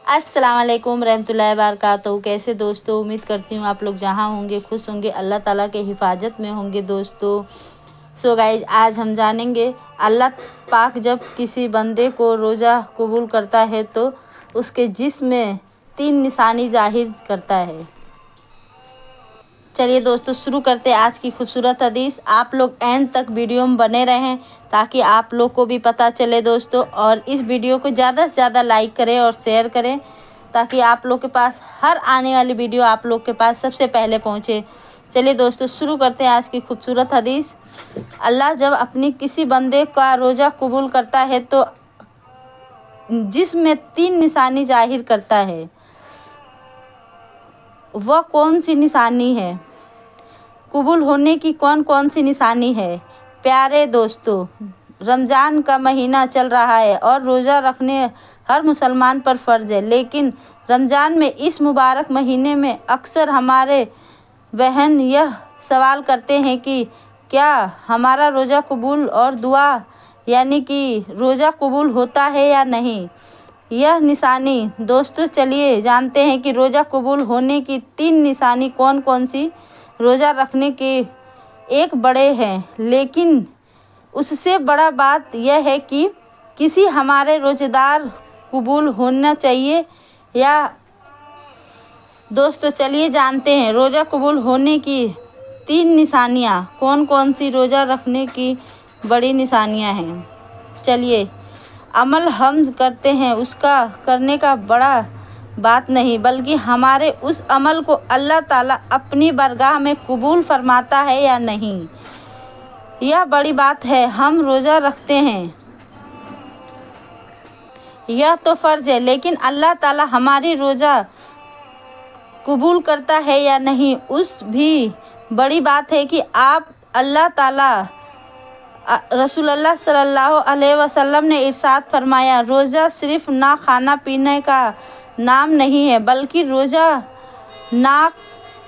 अस्सलाम वालेकुम रहमतुल्लाहि वबरकातुहू। कैसे दोस्तों, उम्मीद करती हूँ आप लोग जहाँ होंगे खुश होंगे, अल्लाह ताला के हिफाजत में होंगे दोस्तों। सो गाइज, आज हम जानेंगे अल्लाह पाक जब किसी बंदे को रोज़ा कबूल करता है तो उसके जिस्म में 3 निशानी जाहिर करता है। चलिए दोस्तों, शुरू करते हैं आज की खूबसूरत हदीस। आप लोग एंड तक वीडियो में बने रहें ताकि आप लोग को भी पता चले दोस्तों, और इस वीडियो को ज़्यादा से ज़्यादा लाइक करें और शेयर करें ताकि आप लोग के पास हर आने वाली वीडियो आप लोग के पास सबसे पहले पहुंचे। चलिए दोस्तों, शुरू करते हैं आज की खूबसूरत हदीस। अल्लाह जब अपनी किसी बंदे का रोज़ा कबूल करता है तो जिसमें 3 निशानी जाहिर करता है। वह कौन सी निशानी है? कबूल होने की कौन कौन सी निशानी है? प्यारे दोस्तों, रमज़ान का महीना चल रहा है और रोज़ा रखने हर मुसलमान पर फ़र्ज़ है, लेकिन रमज़ान में इस मुबारक महीने में अक्सर हमारे बहन यह सवाल करते हैं कि क्या हमारा रोज़ा कबूल और दुआ यानी कि रोज़ा कबूल होता है या नहीं। यह निशानी दोस्तों, चलिए जानते हैं कि रोज़ा कबूल होने की 3 निशानी कौन कौन सी। रोज़ा रखने के एक बड़े हैं, लेकिन उससे बड़ा बात यह है कि किसी हमारे रोज़ेदार कबूल होना चाहिए या। दोस्तों चलिए जानते हैं रोज़ा कबूल होने की 3 निशानियाँ कौन कौन सी रोज़ा रखने की बड़ी निशानियाँ हैं। चलिए, अमल हम करते हैं उसका करने का बड़ा बात नहीं, बल्कि हमारे उस अमल को अल्लाह ताला अपनी बारगाह में कबूल फरमाता है या नहीं, यह बड़ी बात है। हम रोज़ा रखते हैं, यह तो फ़र्ज़ है, लेकिन अल्लाह ताला हमारी रोज़ा कबूल करता है या नहीं, उस भी बड़ी बात है कि आप अल्लाह ताला रसूलुल्लाह सल्लल्लाहु अलैहि वसल्लम ने इरशाद फरमाया, रोज़ा सिर्फ़ ना खाना पीने का नाम नहीं है, बल्कि रोज़ा नाक,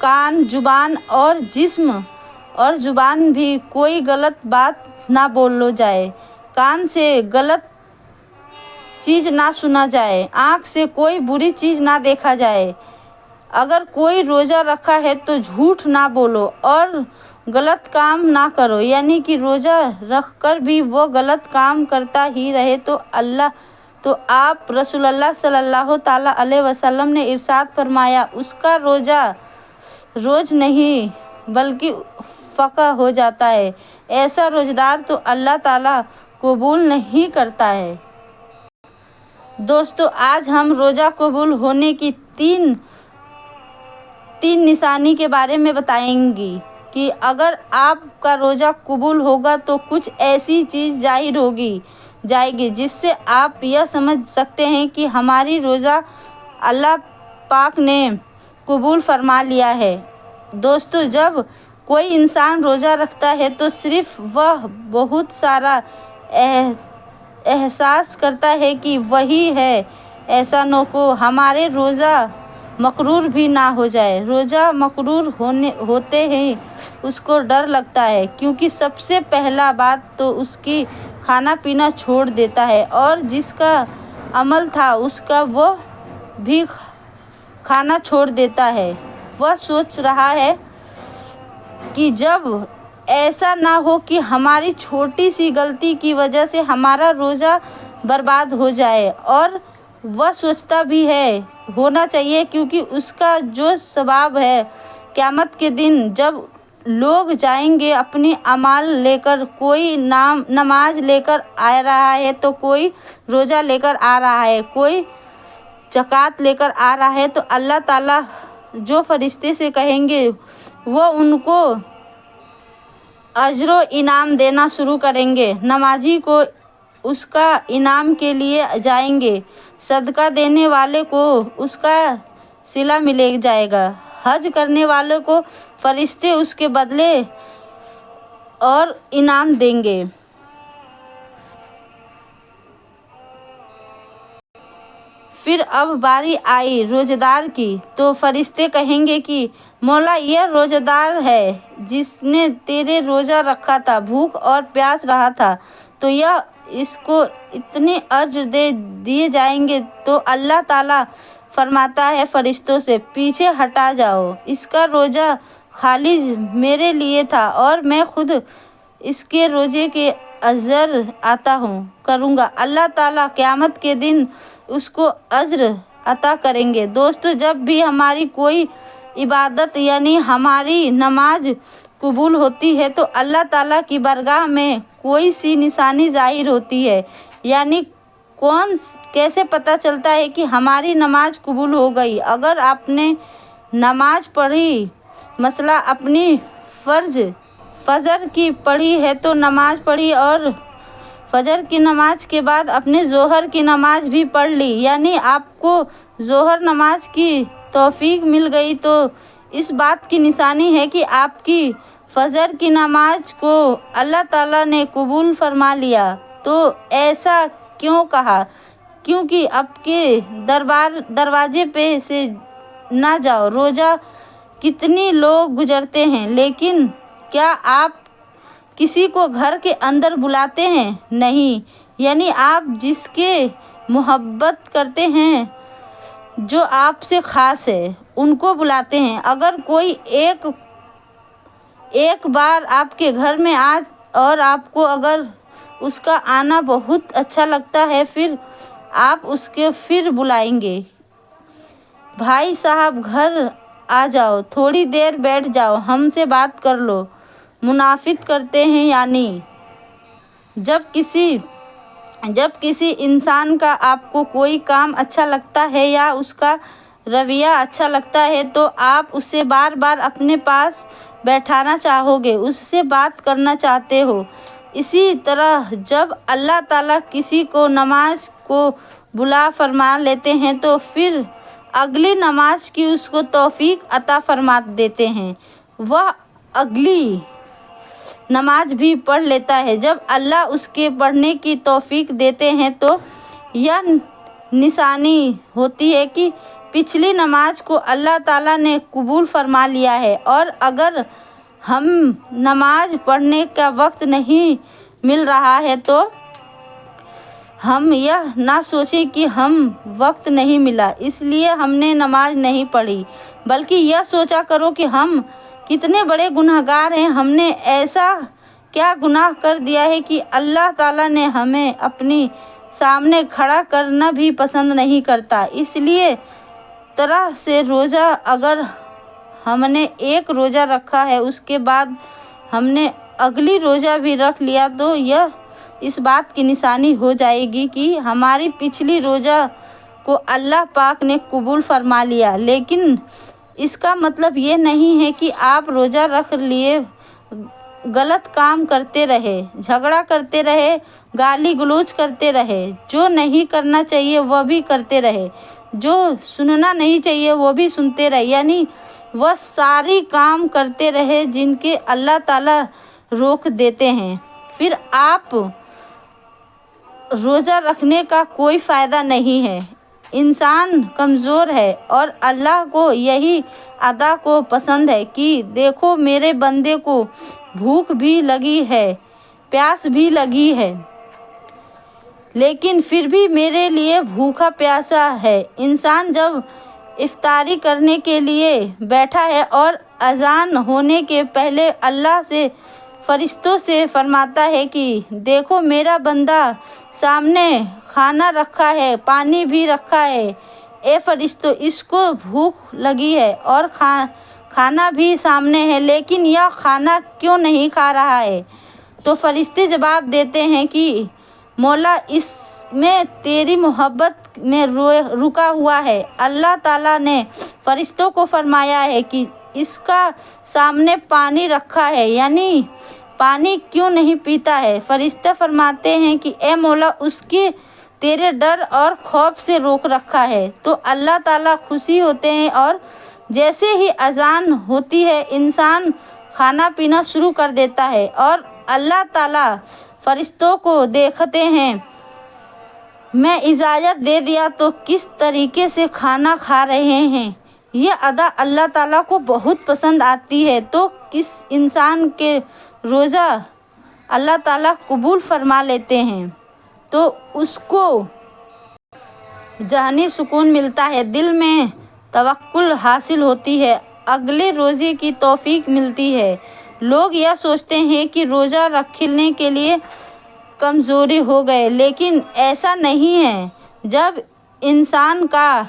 कान, जुबान और जिस्म और जुबान भी कोई गलत बात ना बोलो जाए, कान से गलत चीज़ ना सुना जाए, आँख से कोई बुरी चीज़ ना देखा जाए। अगर कोई रोज़ा रखा है तो झूठ ना बोलो और गलत काम ना करो, यानी कि रोज़ा रख कर भी वो गलत काम करता ही रहे तो आप रसूलुल्लाह सल्लल्लाहु ताला अलैहि वसल्लम ने इरशाद फरमाया, उसका रोज़ा रोज़ नहीं बल्कि फ़क़ा हो जाता है। ऐसा रोज़ेदार तो अल्लाह ताला कबूल नहीं करता है। दोस्तों, आज हम रोज़ा कबूल होने की तीन निशानी के बारे में बताएंगी कि अगर आपका रोज़ा कबूल होगा तो कुछ ऐसी चीज़ जाहिर जाएगी जिससे आप यह समझ सकते हैं कि हमारी रोज़ा अल्लाह पाक ने कबूल फरमा लिया है। दोस्तों, जब कोई इंसान रोज़ा रखता है तो सिर्फ़ वह बहुत सारा एहसास करता है कि वही है, ऐसा न को हमारे रोज़ा मकरूर भी ना हो जाए। रोज़ा मकरूर होते ही उसको डर लगता है, क्योंकि सबसे पहला बात तो उसकी खाना पीना छोड़ देता है और जिसका अमल था उसका वो भी खाना छोड़ देता है। वह सोच रहा है कि जब ऐसा ना हो कि हमारी छोटी सी गलती की वजह से हमारा रोज़ा बर्बाद हो जाए, और वह सोचता भी है होना चाहिए, क्योंकि उसका जो सवाब है क़यामत के दिन जब लोग जाएंगे अपनी अमाल लेकर, कोई नमाज लेकर आ रहा है तो कोई रोज़ा लेकर आ रहा है, कोई ज़कात लेकर आ रहा है, तो अल्लाह ताला जो फरिश्ते से कहेंगे वो उनको अजरो इनाम देना शुरू करेंगे। नमाजी को उसका इनाम के लिए जाएंगे, सदका देने वाले को उसका सिला मिल जाएगा, हज करने वाले को फरिश्ते उसके बदले और इनाम देंगे। फिर अब बारी आई रोज़ेदार की, तो फरिश्ते कहेंगे कि मौला, यह रोज़ेदार है जिसने तेरे रोज़ा रखा था, भूख और प्यास रहा था, तो यह इसको इतने अर्ज दे दिए जाएंगे तो अल्लाह ताला फरमाता है फरिश्तों से, पीछे हटा जाओ, इसका रोज़ा खाली मेरे लिए था और मैं खुद इसके रोज़े के अजर आता करूँगा। अल्लाह ताला क़यामत के दिन उसको अज्र अता करेंगे। दोस्तों, जब भी हमारी कोई इबादत यानी हमारी नमाज कबूल होती है तो अल्लाह ताला की बारगाह में कोई सी निशानी ज़ाहिर होती है। यानी कैसे पता चलता है कि हमारी नमाज कबूल हो गई? अगर आपने नमाज पढ़ी, मसला अपनी फजर की पढ़ी है तो नमाज पढ़ी और फजर की नमाज के बाद अपने ज़ोहर की नमाज भी पढ़ ली, यानी आपको ज़ोहर नमाज की तौफीक मिल गई, तो इस बात की निशानी है कि आपकी फजर की नमाज को अल्लाह ताला ने कबूल फरमा लिया। तो ऐसा क्यों कहा? क्योंकि आपके दरवाजे पे से ना जाओ। रोज़ा कितनी लोग गुजरते हैं, लेकिन क्या आप किसी को घर के अंदर बुलाते हैं? नहीं। यानी आप जिसके मोहब्बत करते हैं, जो आपसे ख़ास है, उनको बुलाते हैं। अगर कोई एक बार आपके घर में और आपको अगर उसका आना बहुत अच्छा लगता है, फिर आप उसके फिर बुलाएंगे, भाई साहब घर आ जाओ, थोड़ी देर बैठ जाओ, हमसे बात कर लो। मुनाफिक करते हैं। यानी जब किसी इंसान का आपको कोई काम अच्छा लगता है या उसका रवैया अच्छा लगता है तो आप उसे बार बार अपने पास बैठाना चाहोगे, उससे बात करना चाहते हो। इसी तरह जब अल्लाह ताला किसी को नमाज को बुला फरमा लेते हैं तो फिर अगली नमाज की उसको तौफीक अता फरमा देते हैं, वह अगली नमाज भी पढ़ लेता है। जब अल्लाह उसके पढ़ने की तौफीक देते हैं तो यह निशानी होती है कि पिछली नमाज को अल्लाह ताला ने कबूल फरमा लिया है। और अगर हम नमाज पढ़ने का वक्त नहीं मिल रहा है तो हम यह ना सोचें कि हम वक्त नहीं मिला इसलिए हमने नमाज नहीं पढ़ी, बल्कि यह सोचा करो कि हम कितने बड़े गुनहगार हैं। हमने ऐसा क्या गुनाह कर दिया है कि अल्लाह ताला ने हमें अपनी सामने खड़ा करना भी पसंद नहीं करता। इसलिए तरह से रोज़ा अगर हमने एक रोज़ा रखा है उसके बाद हमने अगली रोज़ा भी रख लिया तो यह इस बात की निशानी हो जाएगी कि हमारी पिछली रोज़ा को अल्लाह पाक ने कबूल फरमा लिया। लेकिन इसका मतलब ये नहीं है कि आप रोज़ा रख लिए गलत काम करते रहे, झगड़ा करते रहे, गाली गलौज करते रहे, जो नहीं करना चाहिए वह भी करते रहे, जो सुनना नहीं चाहिए वो भी सुनते रहे, यानी वह सारी काम करते रहे जिनके अल्लाह ताला रोक देते हैं। फिर आप रोज़ा रखने का कोई फ़ायदा नहीं है। इंसान कमज़ोर है और अल्लाह को यही अदा को पसंद है कि देखो मेरे बंदे को भूख भी लगी है, प्यास भी लगी है, लेकिन फिर भी मेरे लिए भूखा प्यासा है। इंसान जब इफ्तारी करने के लिए बैठा है और अजान होने के पहले अल्लाह से फरिश्तों से फरमाता है कि देखो मेरा बंदा सामने खाना रखा है, पानी भी रखा है, ए फरिश्तों इसको भूख लगी है और खाना भी सामने है, लेकिन यह खाना क्यों नहीं खा रहा है? तो फरिश्ते जवाब देते हैं कि मौला इसमें तेरी मोहब्बत में रुका हुआ है। अल्लाह ताला ने फरिश्तों को फरमाया है कि इसका सामने पानी रखा है, यानी पानी क्यों नहीं पीता है? फरिश्ते फरमाते हैं कि ए मौला उसके तेरे डर और खौफ से रोक रखा है। तो अल्लाह ताला खुशी होते हैं और जैसे ही अजान होती है इंसान खाना पीना शुरू कर देता है और अल्लाह ताला फरिश्तों को देखते हैं, मैं इजाज़त दे दिया तो किस तरीके से खाना खा रहे हैं। यह अदा अल्लाह ताला को बहुत पसंद आती है। तो किस इंसान के रोज़ा अल्लाह ताला कबूल फरमा लेते हैं तो उसको ذہنی سکون ملتا ہے، دل میں توکل حاصل ہوتی ہے، اگلے روزے کی توفیق ملتی ہے۔ لوگ یہ سوچتے ہیں کہ روزہ رکھنے کے لیے کمزوری ہو گئی، لیکن ایسا نہیں ہے۔ جب انسان کا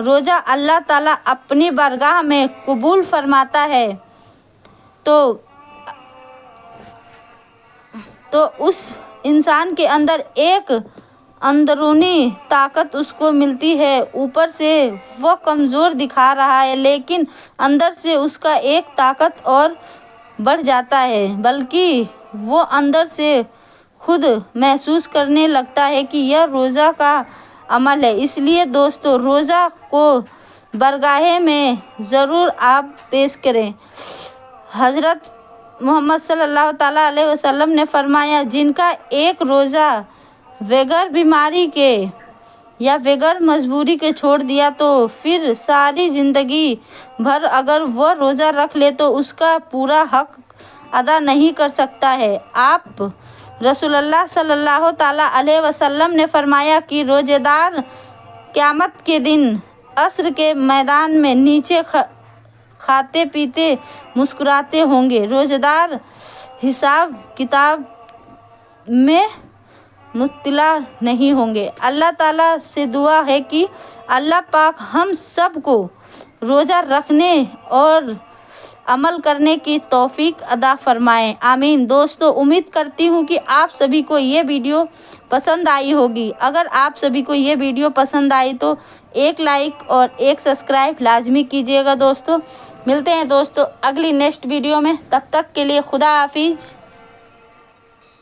روزہ اللہ تعالیٰ اپنی بارگاہ میں قبول فرماتا ہے تو اس انسان کے اندر ایک اندرونی طاقت اس کو ملتی ہے۔ اوپر سے وہ کمزور دکھا رہا ہے، لیکن اندر سے اس کا ایک طاقت اور بڑھ جاتا ہے، بلکہ وہ اندر سے خود محسوس کرنے لگتا ہے کہ یہ روزہ کا عمل ہے۔ اس لیے دوستو، روزہ کو بارگاہ میں ضرور آپ پیش کریں۔ حضرت محمد صلی اللہ تعالیٰ علیہ وسلم نے فرمایا، جن کا ایک روزہ بغیر بیماری کے یا بغیر مجبوری کے چھوڑ دیا تو پھر ساری زندگی بھر اگر وہ روزہ رکھ لے تو اس کا پورا حق ادا نہیں کر سکتا ہے۔ آپ رسول اللہ صلی اللہ تعالیٰ علیہ وسلم نے فرمایا کہ روزہ دار قیامت کے دن حشر کے میدان میں نیچے کھاتے پیتے مسکراتے ہوں گے۔ روزہ دار حساب کتاب میں مبتلا نہیں ہوں گے۔ اللہ تعالیٰ سے دعا ہے کہ اللہ پاک ہم سب کو روزہ رکھنے اور عمل کرنے کی توفیق عطا فرمائے، آمین۔ دوستو، امید کرتی ہوں کہ آپ سبھی کو یہ ویڈیو پسند آئی ہوگی۔ اگر آپ سبھی کو یہ ویڈیو پسند آئی تو ایک لائک اور ایک سبسکرائب لازمی کیجیے گا۔ دوستو، ملتے ہیں دوستو اگلی نیکسٹ ویڈیو میں، تب تک کے لیے خدا حافظ۔